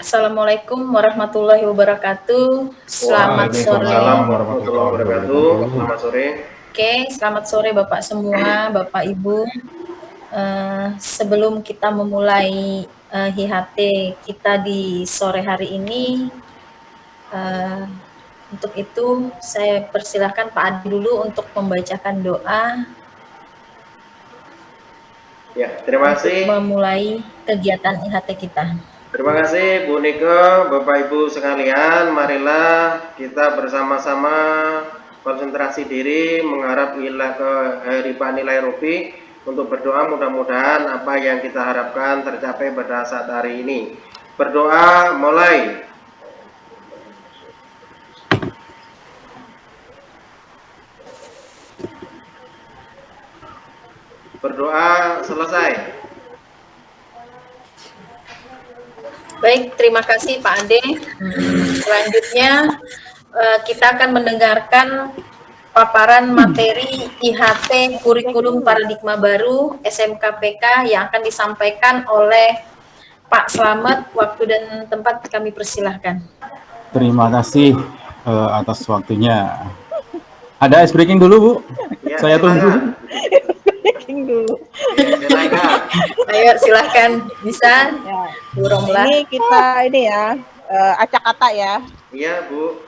Assalamualaikum warahmatullahi wabarakatuh. Selamat sore. Waalaikumsalam warahmatullahi wabarakatuh. Selamat sore. Oke, selamat sore Bapak semua, Bapak Ibu. Sebelum kita memulai HIHT kita di sore hari ini, untuk itu saya persilahkan Pak Adi dulu untuk membacakan doa. Ya, terima kasih. Untuk memulai kegiatan HIHT kita. Terima kasih Bu Nike, Bapak Ibu sekalian. Marilah kita bersama-sama konsentrasi diri mengharap ke hari nilai Robi untuk berdoa mudah-mudahan apa yang kita harapkan tercapai pada saat hari ini. Berdoa mulai. Berdoa selesai. Baik, terima kasih Pak Ade. Selanjutnya kita akan mendengarkan paparan materi IHT Kurikulum Paradigma Baru SMKPK yang akan disampaikan oleh Pak Slamet. Waktu dan tempat kami persilahkan. Terima kasih atas waktunya. Ada ice breaking dulu Bu? Ya, Saya tunggu. Dulu. Ayo silahkan bisa Ya. Bu Romla. Ini kita acak kata ya. Iya Bu.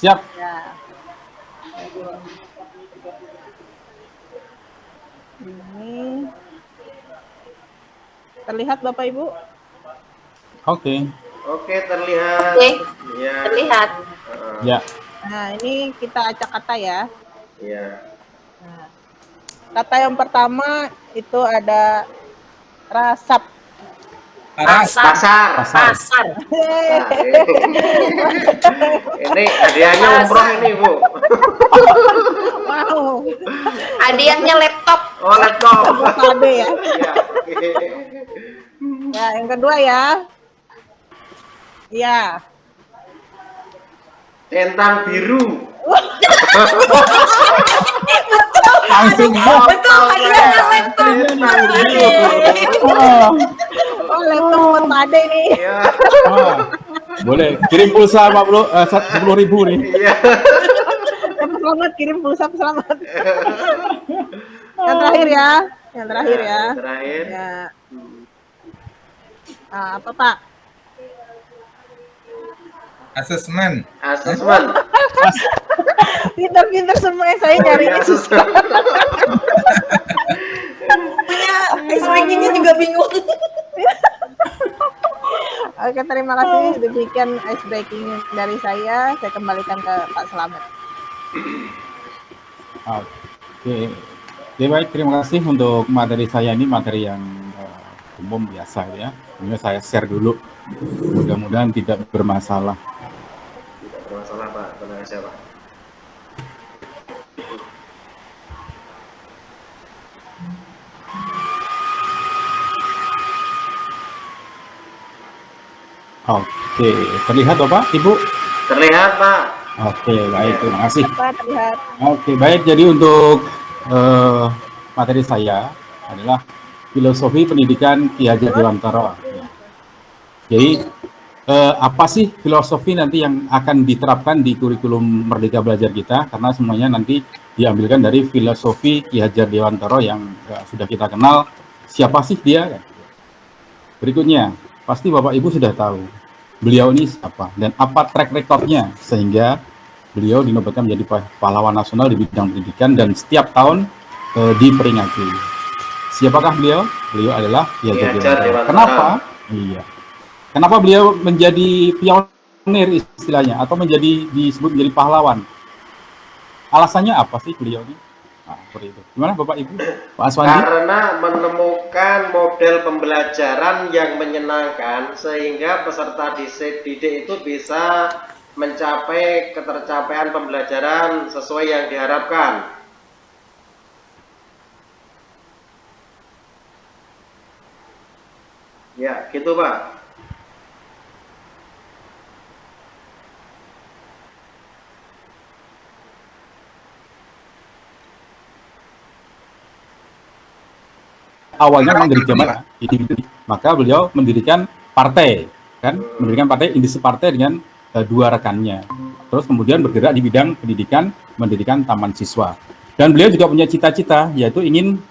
Siap. Ya. Ini terlihat Bapak Ibu? Oke. Oke, terlihat. Oke, Ya. terlihat. Ya. Nah, ini kita acak kata ya. Iya. Nah, kata yang pertama itu ada rasap. Pasar. Pasar. Pasar. Nah, ini hadiahnya umroh ini Bu. Wow. Hadiahnya laptop. Oh, laptop. Kode ya. Iya. Ya, yang kedua ya. Iya. Centang biru. Langsung Betul, hadiahnya laptop. Oh, laptop buat Ade nih. Iya. Boleh kirim pulsa 10.000 nih. Iya. Selamat kirim pulsa selamat. Yang terakhir ya. Yang terakhir ya. Terakhir. Ya. Nah, apa Pak? Asesmen. Pinter-pinter semua saya nyari ini susah. Ice breakingnya juga bingung. Oke, terima kasih. Demikian ice breaking dari saya. Saya kembalikan ke Pak Slamet. Oke. Oke, baik, terima kasih untuk materi saya ini, materi yang umum biasa ya. Ini saya share dulu. Mudah-mudahan tidak bermasalah. Tidak bermasalah Pak, tenang aja Pak. Oke, terlihat Bapak, Ibu? Terlihat Pak. Oke, baik, terima kasih. Pak, terlihat. Oke, baik. Jadi untuk materi saya adalah filosofi pendidikan Ki Hajar Dewantara. Jadi apa sih filosofi nanti yang akan diterapkan di kurikulum Merdeka Belajar kita? Karena semuanya nanti diambilkan dari filosofi Ki Hajar Dewantara yang sudah kita kenal. Siapa sih dia? Berikutnya, pasti Bapak Ibu sudah tahu beliau ini siapa dan apa track recordnya sehingga beliau dinobatkan menjadi pahlawan nasional di bidang pendidikan dan setiap tahun diperingati. Siapakah beliau? Beliau adalah Ki Hajar Dewantara. Kenapa? Iya. Kenapa beliau menjadi pionir istilahnya atau disebut menjadi pahlawan? Alasannya apa sih beliau ini? Nah, seperti itu. Gimana Bapak Ibu? Pak Aswandi? Karena menemukan model pembelajaran yang menyenangkan sehingga peserta didik itu bisa mencapai ketercapaian pembelajaran sesuai yang diharapkan. Ya, gitu Pak. Awalnya memang dari zaman individu, maka beliau mendirikan partai kan, mendirikan partai industri partai dengan 2 rekannya. Terus kemudian bergerak di bidang pendidikan, mendirikan taman siswa. Dan beliau juga punya cita-cita, yaitu ingin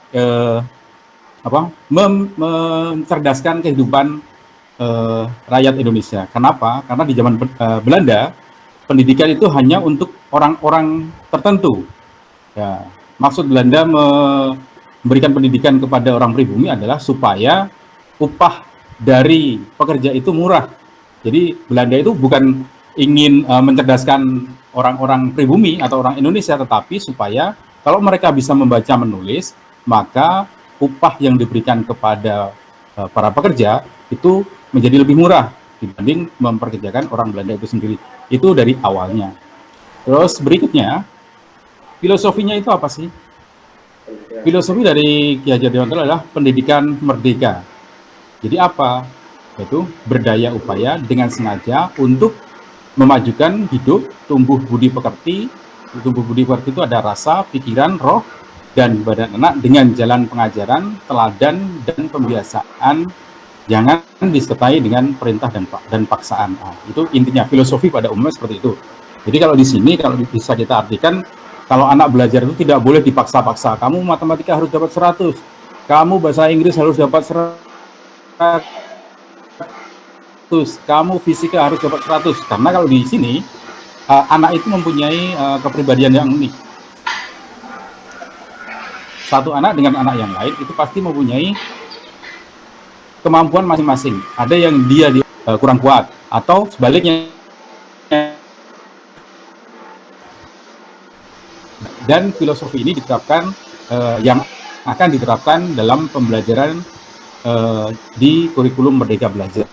mencerdaskan kehidupan rakyat Indonesia. Kenapa? Karena di zaman Belanda, pendidikan itu hanya untuk orang-orang tertentu. Ya, maksud Belanda memberikan pendidikan kepada orang pribumi adalah supaya upah dari pekerja itu murah. Jadi Belanda itu bukan ingin mencerdaskan orang-orang pribumi atau orang Indonesia, tetapi supaya kalau mereka bisa membaca menulis, maka upah yang diberikan kepada para pekerja itu menjadi lebih murah dibanding memperkerjakan orang Belanda itu sendiri. Itu dari awalnya. Terus berikutnya, filosofinya itu apa sih? Filosofi dari Ki Hajar Dewantara adalah pendidikan merdeka. Jadi apa? Yaitu berdaya upaya dengan sengaja untuk memajukan hidup, tumbuh budi pekerti. Tumbuh budi pekerti itu ada rasa, pikiran, roh, dan badan anak dengan jalan pengajaran, teladan, dan pembiasaan. Jangan disertai dengan perintah dan paksaan. Nah, itu intinya filosofi pada umumnya seperti itu. Jadi kalau di sini, kalau bisa kita artikan, kalau anak belajar itu tidak boleh dipaksa-paksa. Kamu matematika harus dapat 100, kamu bahasa Inggris harus dapat 100, kamu fisika harus dapat 100. Karena kalau di sini, anak itu mempunyai kepribadian yang unik. Satu anak dengan anak yang lain itu pasti mempunyai kemampuan masing-masing. Ada yang dia kurang kuat, atau sebaliknya. Dan filosofi ini diterapkan, yang akan diterapkan dalam pembelajaran di kurikulum Merdeka Belajar.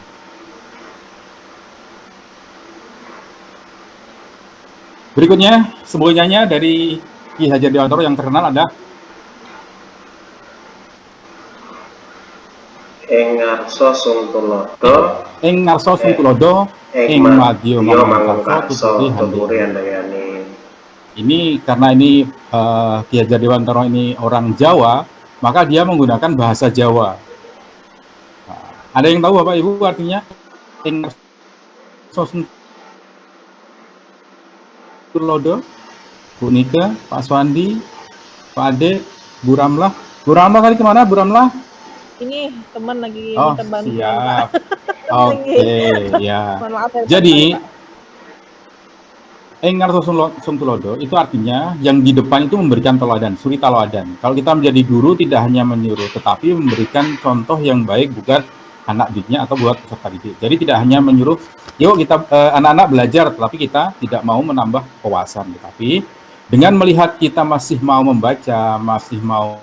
Berikutnya, semuanya dari Ki Hajar Dewantara yang terkenal ada Ing ngarsa sung tulodo, ing ngarsa sung tulodo, ing madya mangunkarsa tuturi handayani. Ini karena ini Ki Hajar Dewantara ini orang Jawa, maka dia menggunakan bahasa Jawa. Nah, ada yang tahu Bapak Ibu artinya ing ngarsa sung tulodo? Bu Nika, Pak Swandi, Pak Ade, Bu Ramlah. Bu Ramlah kali kemana Bu Ramlah? Ini teman lagi Oh, minta bantuan, siap. Pak. Oke, ya. Mohon maaf ya, Jadi, Pak. Ing ngarsa sung tulodo itu artinya yang di depan itu memberikan teladan, suri teladan. Kalau kita menjadi guru tidak hanya menyuruh, tetapi memberikan contoh yang baik buat anak didiknya atau buat peserta didik. Jadi tidak hanya menyuruh, yuk kita anak-anak belajar, tetapi kita tidak mau menambah wawasan. Tetapi dengan melihat kita masih mau membaca, masih mau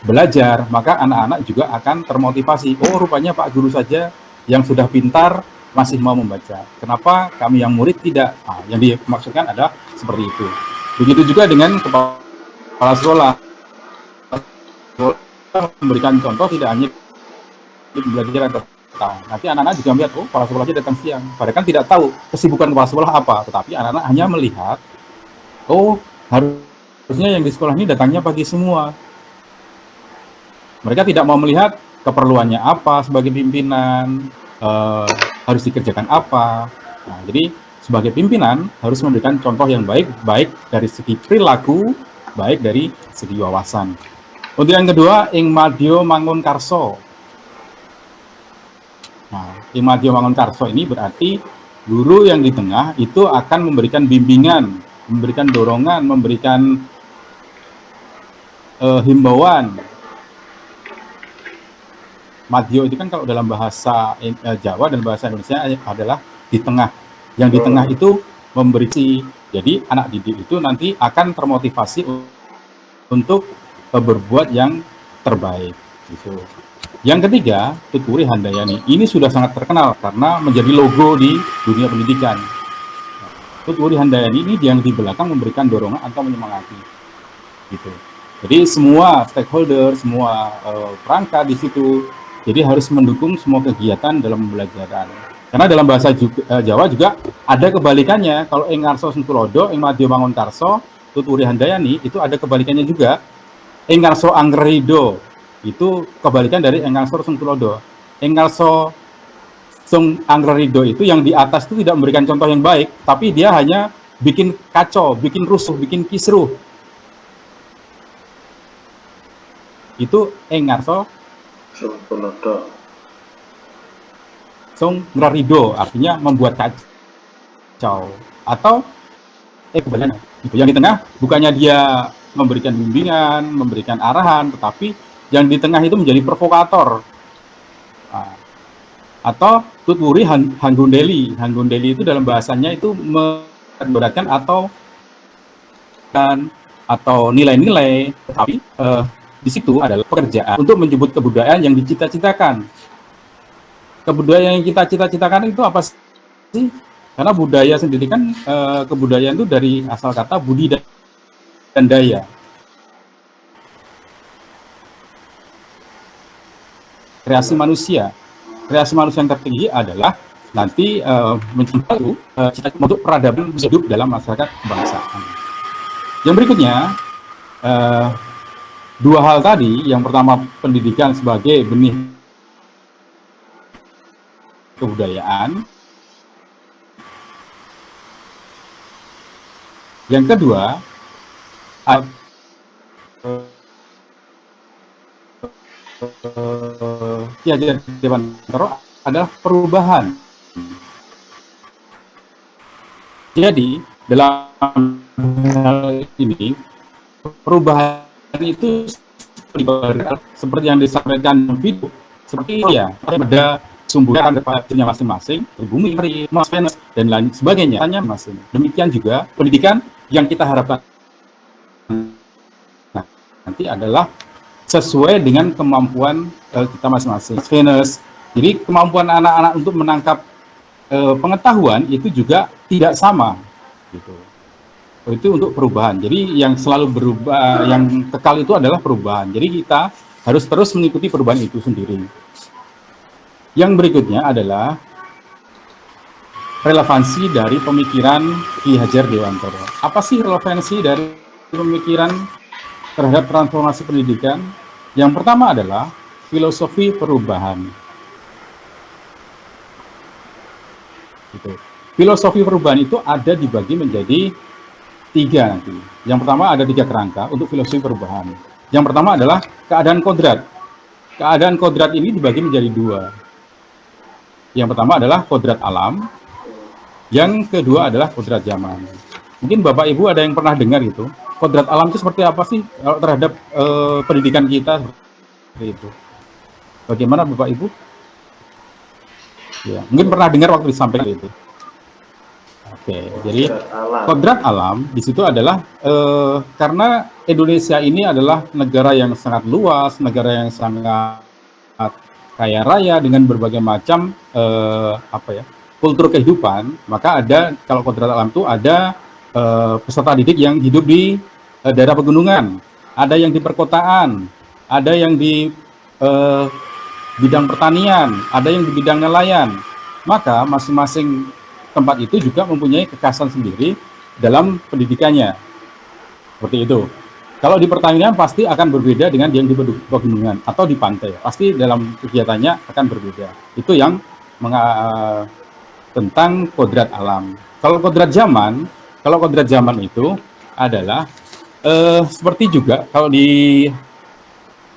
belajar, maka anak-anak juga akan termotivasi. Oh, rupanya Pak Guru saja yang sudah pintar masih mau membaca. Kenapa kami yang murid tidak? Nah, yang dimaksudkan adalah seperti itu. Begitu juga dengan kepala sekolah. Memberikan contoh tidak hanya belajar atau nanti anak-anak juga melihat, oh, kepala sekolahnya datang siang. Padahal kan tidak tahu kesibukan kepala sekolah apa, tetapi anak-anak hanya melihat, oh, harusnya yang di sekolah ini datangnya pagi semua. Mereka tidak mau melihat keperluannya apa sebagai pimpinan, harus dikerjakan apa. Nah, jadi sebagai pimpinan harus memberikan contoh yang baik, baik dari segi perilaku, baik dari segi wawasan. Untuk yang kedua, ing madya mangunkarsa. Nah, ing madya mangunkarsa ini berarti guru yang di tengah itu akan memberikan bimbingan, memberikan dorongan, memberikan himbauan. Madya itu kan kalau dalam bahasa Jawa dan bahasa Indonesia adalah di tengah. Yang di tengah itu memberi, jadi anak didik itu nanti akan termotivasi untuk berbuat yang terbaik. Gitu. Yang ketiga, tuturi handayani. Ini sudah sangat terkenal karena menjadi logo di dunia pendidikan. Tuturi handayani ini yang di belakang memberikan dorongan atau menyemangati. Gitu. Jadi semua stakeholder, semua perangkat di situ, jadi harus mendukung semua kegiatan dalam pembelajaran. Karena dalam bahasa Jawa juga ada kebalikannya. Kalau ing ngarsa sung tulodo, ing madya mangunkarsa, tuturi handayani, itu ada kebalikannya juga. Ing ngarsa anggerido, itu kebalikan dari ing ngarsa sung tulodo. Ing ngarsa Sung Anggra Ridho itu yang di atas itu tidak memberikan contoh yang baik, tapi dia hanya bikin kacau, bikin rusuh, bikin kisruh. Itu Engarso Sumpunodo. Sung Anggra Ridho, artinya membuat kacau. Atau kebalikannya. Yang di tengah bukannya dia memberikan bimbingan, memberikan arahan, tetapi yang di tengah itu menjadi provokator. Nah, atau Tutwuri Hanggundeli. Hanggundeli itu dalam bahasanya itu memberatkan atau nilai-nilai, tapi di situ adalah pekerjaan untuk menyebut kebudayaan yang dicita-citakan. Kebudayaan yang kita cita-citakan itu apa sih? Karena budaya sendiri kan kebudayaan itu dari asal kata budi dan daya. Kreasi manusia yang tertinggi adalah nanti mencoba untuk peradaban hidup dalam masyarakat kebangsaan. Yang berikutnya, dua hal tadi, yang pertama pendidikan sebagai benih kebudayaan, yang kedua Ki Hajar Dewantara adalah perubahan. Jadi dalam hal ini perubahan itu seperti yang disampaikan video, seperti ya ada sumbernya pada masing-masing, bumi, Mars, Venus dan lain sebagainya. Masing. Demikian juga pendidikan yang kita harapkan nanti adalah sesuai dengan kemampuan kita masing-masing. Venus. Jadi kemampuan anak-anak untuk menangkap pengetahuan itu juga tidak sama, gitu. Itu untuk perubahan. Jadi yang selalu berubah, yang kekal itu adalah perubahan. Jadi kita harus terus mengikuti perubahan itu sendiri. Yang berikutnya adalah relevansi dari pemikiran Ki Hajar Dewantara. Apa sih relevansi dari pemikiran terhadap transformasi pendidikan? Yang pertama adalah filosofi perubahan. Gitu. Filosofi perubahan itu ada dibagi menjadi 3 nanti. Yang pertama ada 3 kerangka untuk filosofi perubahan. Yang pertama adalah keadaan kodrat. Keadaan kodrat ini dibagi menjadi 2. Yang pertama adalah kodrat alam. Yang kedua adalah kodrat zaman. Mungkin Bapak Ibu ada yang pernah dengar gitu. Kodrat alam itu seperti apa sih kalau terhadap pendidikan kita seperti itu? Bagaimana Bapak Ibu? Ya, mungkin pernah dengar waktu disampaikan itu. Oke, jadi kodrat alam di situ adalah karena Indonesia ini adalah negara yang sangat luas, negara yang sangat kaya raya dengan berbagai macam kultur kehidupan, maka ada kalau kodrat alam itu ada peserta didik yang hidup di daerah pegunungan, ada yang di perkotaan, ada yang di bidang pertanian, ada yang di bidang nelayan. Maka masing-masing tempat itu juga mempunyai kekhasan sendiri dalam pendidikannya. Seperti itu. Kalau di pertanian pasti akan berbeda dengan yang di pegunungan atau di pantai. Pasti dalam kegiatannya akan berbeda. Itu yang tentang kodrat alam. Kalau kodrat zaman itu adalah seperti juga kalau di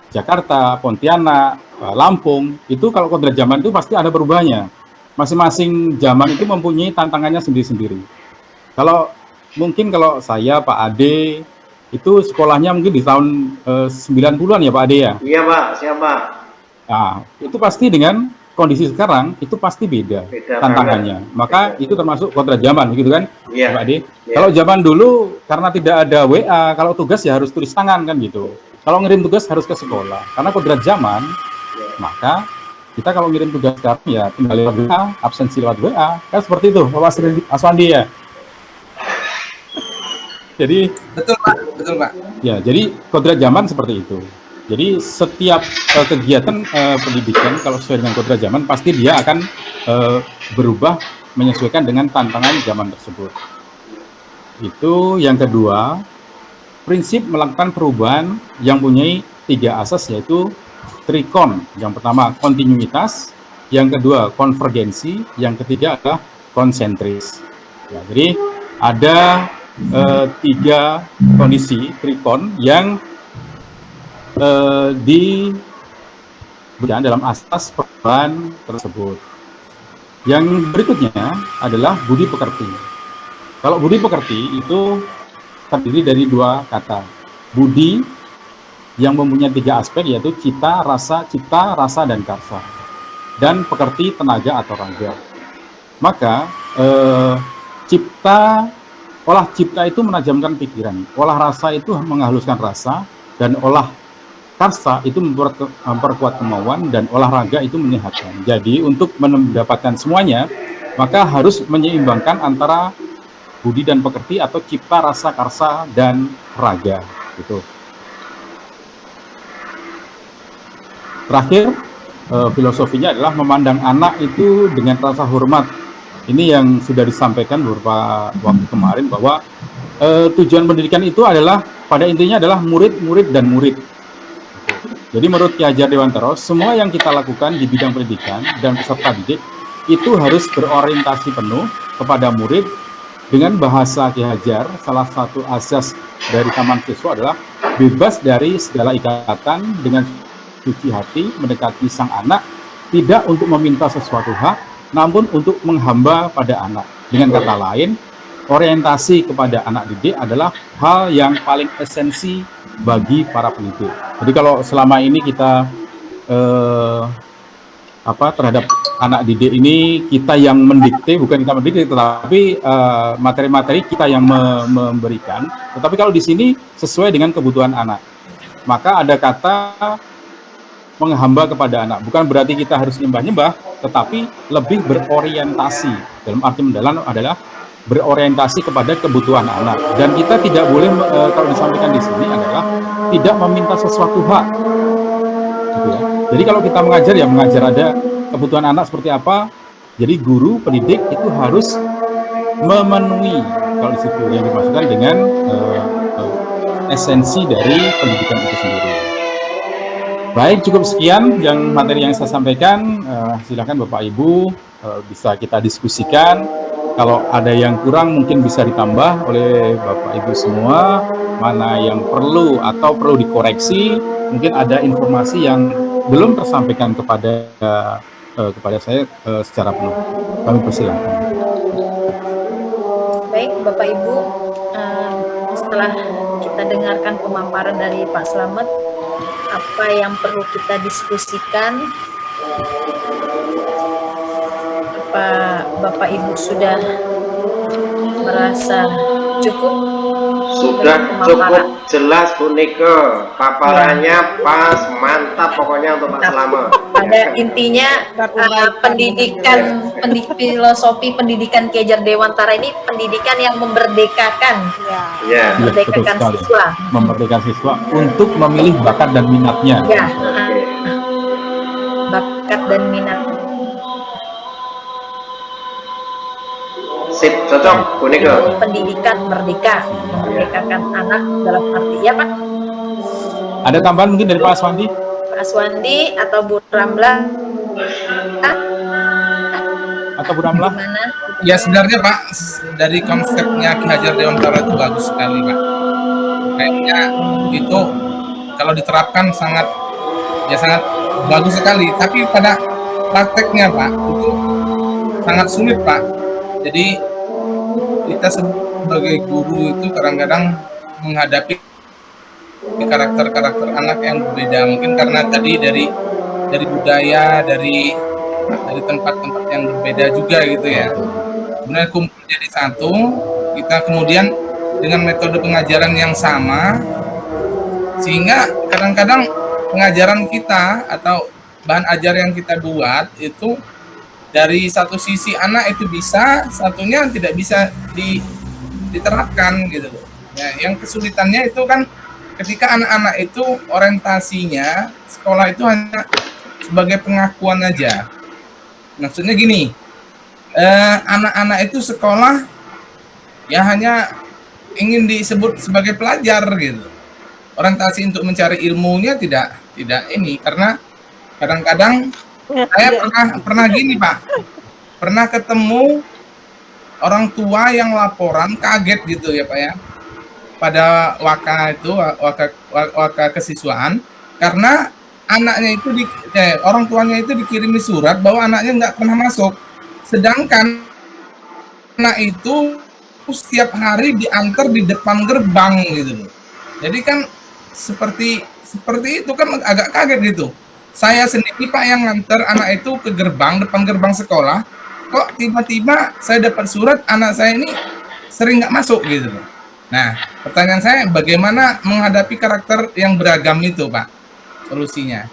Jakarta, Pontianak, Lampung, itu kalau kodrat zaman itu pasti ada perubahannya. Masing-masing zaman itu mempunyai tantangannya sendiri-sendiri. Kalau saya, Pak Ade, itu sekolahnya mungkin di tahun 90-an ya Pak Ade ya? Iya Pak, siap Pak. Nah, itu pasti dengan kondisi sekarang, itu pasti beda tantangannya. Maka itu termasuk kodrat zaman, begitu kan Iya. Pak Ade? Iya. Kalau zaman dulu, karena tidak ada WA, kalau tugas ya harus tulis tangan kan gitu. Kalau ngirim tugas harus ke sekolah. Karena kodrat zaman, maka kita kalau ngirim tugas sekarang ya tinggal lewat WA, absensi lewat WA, kan seperti itu, Bapak Sri Aswandi ya. Jadi Betul Pak. ya, jadi kodrat zaman seperti itu. Jadi setiap kegiatan pendidikan kalau sesuai dengan kodrat zaman pasti dia akan berubah menyesuaikan dengan tantangan zaman tersebut. Itu yang kedua, prinsip melakukan perubahan yang punya 3 asas yaitu trikon. Yang pertama kontinuitas, yang kedua konvergensi, yang ketiga adalah konsentris. Ya, jadi ada 3 kondisi trikon yang diberikan dalam asas perubahan tersebut. Yang berikutnya adalah budi pekerti. Kalau budi pekerti itu terdiri dari 2 kata. Budi yang mempunyai 3 aspek, yaitu cita, rasa, dan karsa. Dan pekerti, tenaga atau raga. Maka olah cipta itu menajamkan pikiran, olah rasa itu menghaluskan rasa, dan olah karsa itu memperkuat kemauan, dan olahraga itu menyehatkan. Jadi untuk mendapatkan semuanya, maka harus menyeimbangkan antara budi dan pekerti atau cipta, rasa, karsa, dan raga. Gitu. Terakhir, filosofinya adalah memandang anak itu dengan rasa hormat. Ini yang sudah disampaikan beberapa waktu kemarin, bahwa tujuan pendidikan itu adalah pada intinya adalah murid dan murid. Jadi menurut Ki Hajar Dewantara, semua yang kita lakukan di bidang pendidikan dan peserta didik itu harus berorientasi penuh kepada murid. Dengan bahasa Ki Hajar, salah satu asas dari taman siswa adalah bebas dari segala ikatan, dengan suci hati mendekati sang anak, tidak untuk meminta sesuatu hak, namun untuk menghamba pada anak. Dengan kata lain, orientasi kepada anak didik adalah hal yang paling esensi bagi para pendidik. Jadi kalau selama ini kita terhadap anak didik ini, kita yang mendikte, bukan kita mendidik, tetapi materi-materi kita yang memberikan. Tetapi kalau di sini sesuai dengan kebutuhan anak, maka ada kata menghamba kepada anak. Bukan berarti kita harus nyembah-nyembah, tetapi lebih berorientasi. Dalam arti mendalam adalah berorientasi kepada kebutuhan anak. Dan kita tidak boleh, kalau disampaikan di sini adalah tidak meminta sesuatu hak. Gitu ya. Jadi kalau kita mengajar, ya mengajar ada kebutuhan anak seperti apa. Jadi guru pendidik itu harus memenuhi, kalau di situ yang dimaksudkan dengan esensi dari pendidikan itu sendiri. Baik, cukup sekian yang materi yang saya sampaikan. Silakan Bapak Ibu bisa kita diskusikan. Kalau ada yang kurang mungkin bisa ditambah oleh Bapak Ibu semua, mana yang perlu atau perlu dikoreksi. Mungkin ada informasi yang belum tersampaikan kepada saya secara penuh. Kami persilakan. Baik, Bapak Ibu, setelah kita dengarkan pemaparan dari Pak Slamet, apa yang perlu kita diskusikan? Apa Bapak Ibu sudah merasa cukup? Sudah cukup jelas Bu Nike, paparannya pas, mantap pokoknya untuk Pak Slamet. Pada intinya filosofi pendidikan Ki Hajar Dewantara ini pendidikan yang memerdekakan, memerdekakan siswa, memerdekakan siswa untuk memilih bakat dan minatnya. Ya, bakat dan minat. Sip, cocok Bu Nike. Pendidikan merdeka, memerdekakan anak dalam arti ya Pak. Ada tambahan mungkin dari Pak Aswandi? Pak Aswandi atau Bu Ramla? Atau Bu Ramla? Ya sebenarnya Pak, dari konsepnya Ki Hajar Dewantara itu bagus sekali Pak. Kayaknya itu kalau diterapkan sangat bagus sekali. Tapi pada prakteknya Pak itu sangat sulit Pak. Jadi kita sebagai guru itu kadang-kadang menghadapi karakter-karakter anak yang berbeda, mungkin karena tadi dari budaya, dari tempat-tempat yang berbeda juga gitu ya. Kemudian kumpul jadi satu, kita kemudian dengan metode pengajaran yang sama, sehingga kadang-kadang pengajaran kita atau bahan ajar yang kita buat itu dari satu sisi anak itu bisa, satunya tidak bisa diterapkan gitu. Ya, yang kesulitannya itu kan ketika anak-anak itu orientasinya sekolah itu hanya sebagai pengakuan aja. Maksudnya gini, anak-anak itu sekolah ya hanya ingin disebut sebagai pelajar gitu. Orientasi untuk mencari ilmunya tidak ini, karena kadang-kadang Saya pernah gini Pak, pernah ketemu orang tua yang laporan kaget gitu ya Pak ya, pada waka kesiswaan, karena anaknya itu orang tuanya itu dikirimi surat bahwa anaknya nggak pernah masuk, sedangkan anak itu setiap hari diantar di depan gerbang gitu loh. Jadi kan seperti itu kan agak kaget gitu. Saya sendiri Pak yang nganter anak itu ke depan gerbang sekolah, kok tiba-tiba saya dapat surat anak saya ini sering nggak masuk gitu loh. Nah, pertanyaan saya bagaimana menghadapi karakter yang beragam itu Pak, solusinya?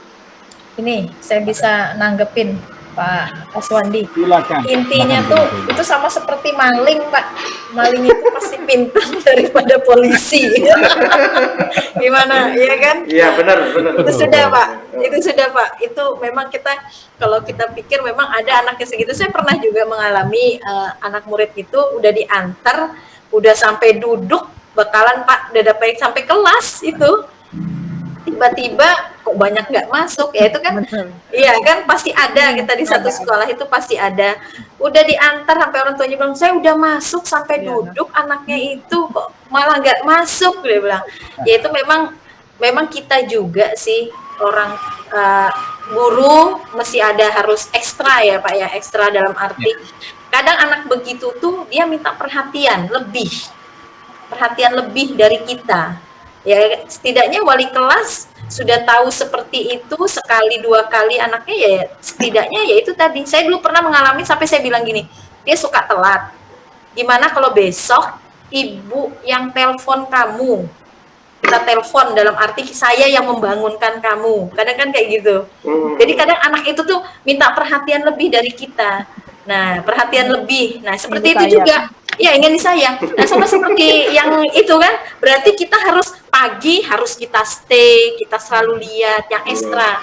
Ini saya bisa nanggepin Pak Aswandi. Silakan. Intinya Silakan, tuh silakan. itu sama seperti maling Pak. Maling itu pasti pintar daripada polisi. Gimana, ya kan? Iya, benar. Itu sudah Pak. Itu memang kita kalau kita pikir memang ada anaknya segitu. Saya pernah juga mengalami anak murid itu udah diantar, udah sampai duduk bakalan Pak, udah dapat sampai kelas itu. Tiba-tiba kok banyak nggak masuk, ya itu kan iya kan pasti ada, kita di satu sekolah itu pasti ada, udah diantar sampai orang tuanya bilang saya udah masuk sampai duduk, anaknya itu kok malah nggak masuk, dia bilang. Ya itu memang kita juga sih orang guru mesti ada harus ekstra ya Pak ya, ekstra dalam arti kadang anak begitu tuh dia minta perhatian lebih dari kita. Ya setidaknya wali kelas sudah tahu seperti itu, sekali dua kali anaknya ya setidaknya ya itu tadi. Saya dulu pernah mengalami sampai saya bilang gini, dia suka telat. Gimana kalau besok ibu yang telepon kamu? Kita telepon dalam arti saya yang membangunkan kamu. Kadang kan kayak gitu. Jadi kadang anak itu tuh minta perhatian lebih dari kita. Nah, perhatian lebih. Nah, seperti itu juga. Ya, ingin disayang. Nah, sama seperti yang itu kan, berarti kita harus pagi harus kita stay, kita selalu lihat yang ekstra.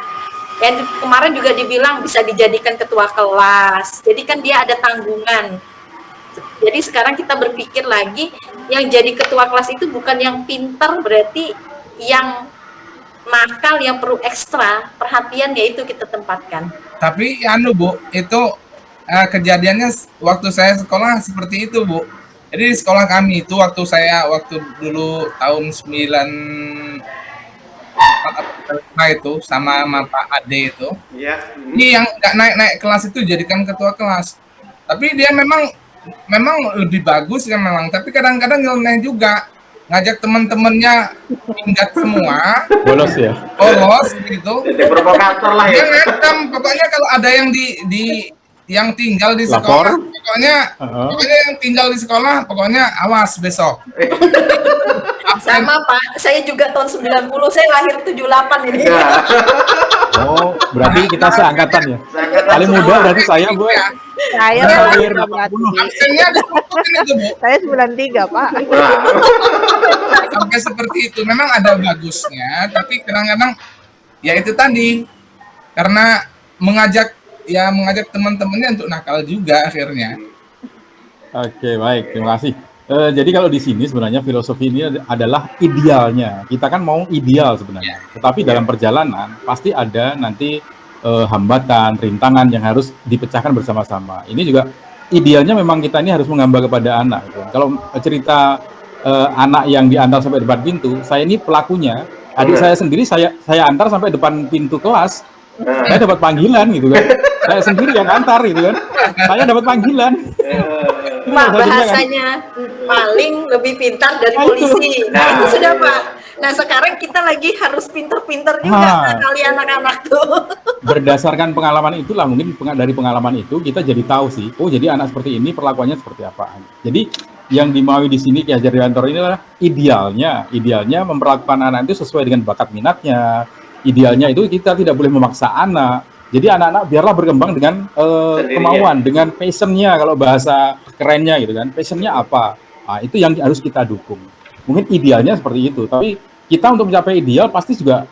Dan kemarin juga dibilang bisa dijadikan ketua kelas. Jadi kan dia ada tanggungan. Jadi sekarang kita berpikir lagi, yang jadi ketua kelas itu bukan yang pintar, berarti yang nakal yang perlu ekstra perhatian yaitu kita tempatkan. Tapi Bu, itu kejadiannya waktu saya sekolah seperti itu Bu. Jadi di sekolah kami itu waktu dulu tahun 94 itu sama Pak Ade itu. Iya. Ini yang nggak naik kelas itu jadikan ketua kelas. Tapi dia memang lebih bagus ya memang. Tapi kadang-kadang nyeleneh juga, ngajak teman-temannya minggat semua. Bolos ya. Bolos gitu. Jadi provokator lah ya. Dia ngancam, pokoknya kalau ada yang yang tinggal di sekolah, pokoknya yang tinggal di sekolah, pokoknya awas besok. Sama Pak, saya juga tahun 90, saya lahir 78 ini. Ya. Oh, berarti kita seangkatan ya. Seangkatan Paling semua. muda berarti saya, Bu. Saya Saya lahir lahir 80. Absennya disebutin itu Bu. Saya 93 Pak. Nah, Sampai seperti itu. Memang ada bagusnya, tapi kadang-kadang ya itu tadi, karena mengajak teman-temannya untuk nakal juga akhirnya. Oke, baik, terima kasih. Jadi kalau di sini sebenarnya filosofi ini adalah idealnya. Kita kan mau ideal sebenarnya. Tetapi dalam perjalanan pasti ada nanti hambatan, rintangan yang harus dipecahkan bersama-sama. Ini juga idealnya memang kita ini harus mengambah kepada anak. Gitu. Kalau cerita anak yang diantar sampai depan pintu, saya ini pelakunya. Adik saya sendiri saya antar sampai depan pintu kelas. Saya dapat panggilan gitu kan. Saya sendiri yang antar gitu kan. Saya dapat panggilan. Pak, bahasanya maling lebih pintar dari polisi. Nah, itu sudah Pak. Nah, sekarang kita lagi harus pintar-pintar juga kali anak-anak tuh. Berdasarkan pengalaman itulah, mungkin dari pengalaman itu kita jadi tahu sih, oh jadi anak seperti ini perlakuannya seperti apa. Jadi yang dimaui di sini Ki Hajar Dewantara ini adalah idealnya memperlakukan anak itu sesuai dengan bakat minatnya. Idealnya itu kita tidak boleh memaksa anak. Jadi anak-anak biarlah berkembang dengan kemauan, dengan passionnya, kalau bahasa kerennya gitu kan. Passionnya apa? Nah, itu yang harus kita dukung. Mungkin idealnya seperti itu. Tapi kita untuk mencapai ideal pasti juga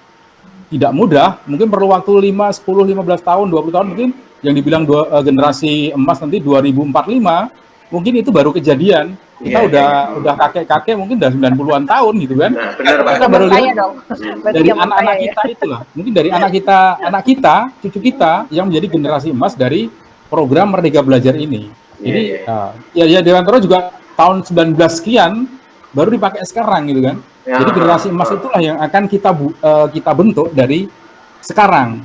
tidak mudah. Mungkin perlu waktu 5, 10, 15 tahun, 20 tahun mungkin. Yang dibilang generasi emas nanti 2045. mungkin itu baru kejadian. Kita Iya, udah kakek-kakek mungkin udah 90-an tahun gitu kan. Nah, benar Pak. Kita baru Saya lihat dong. Berarti dari zaman anak-anak saya ya. kita itulah. Mungkin dari anak kita, cucu kita yang menjadi generasi emas dari program Merdeka Belajar ini. Jadi ya Dewantara juga tahun 19 sekian baru dipakai sekarang gitu kan. Ya. Jadi generasi emas itulah yang akan kita bentuk dari sekarang.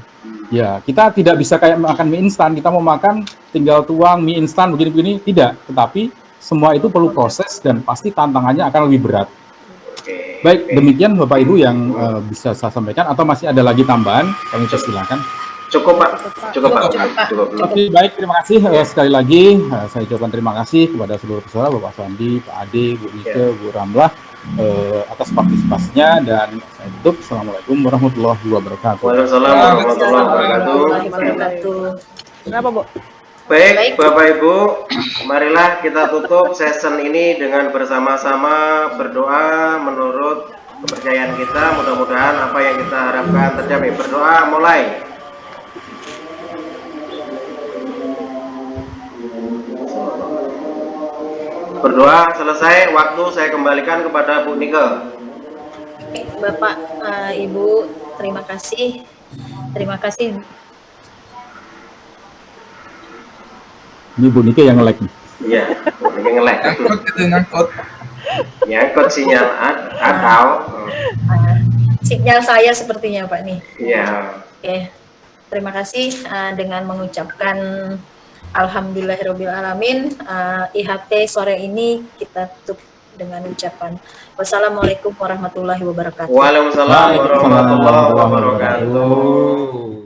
Ya, kita tidak bisa kayak makan mie instan, kita mau makan tinggal tuang mie instan begini-begini, tidak. Tetapi semua itu perlu proses dan pasti tantangannya akan lebih berat. Oke. Baik, demikian Bapak Ibu yang bisa saya sampaikan, atau masih ada lagi tambahan, kami persilakan. Cukup Pak. Cukup Pak. Cukup. Oke, baik, terima kasih sekali lagi. Saya ucapkan terima kasih kepada seluruh peserta, Bapak Sandi, Pak Ade, Bu Nike, Bu Ramlah, atas partisipasinya, dan saya tutup. Assalamualaikum warahmatullahi wabarakatuh. Waalaikumsalam warahmatullahi wabarakatuh. Warahmatullahi wabarakatuh. Kenapa, Bu? Baik, Bapak Ibu, marilah kita tutup session ini dengan bersama-sama berdoa menurut kepercayaan kita. Mudah-mudahan apa yang kita harapkan tercapai. Berdoa mulai. Berdoa selesai, waktu saya kembalikan kepada Bu Nike. Bapak, Ibu, terima kasih. Terima kasih. Ini Bu Nike yang like nih. Iya, Bu Nike nge-lag. Nyangkut itu, nyangkut. Nyangkut sinyal atau Sinyal saya sepertinya Pak nih. iya. Oke, terima kasih dengan mengucapkan Alhamdulillahirrahmanirrahim. IHT sore ini kita tutup dengan ucapan wassalamualaikum warahmatullahi wabarakatuh. Waalaikumsalam warahmatullahi wabarakatuh.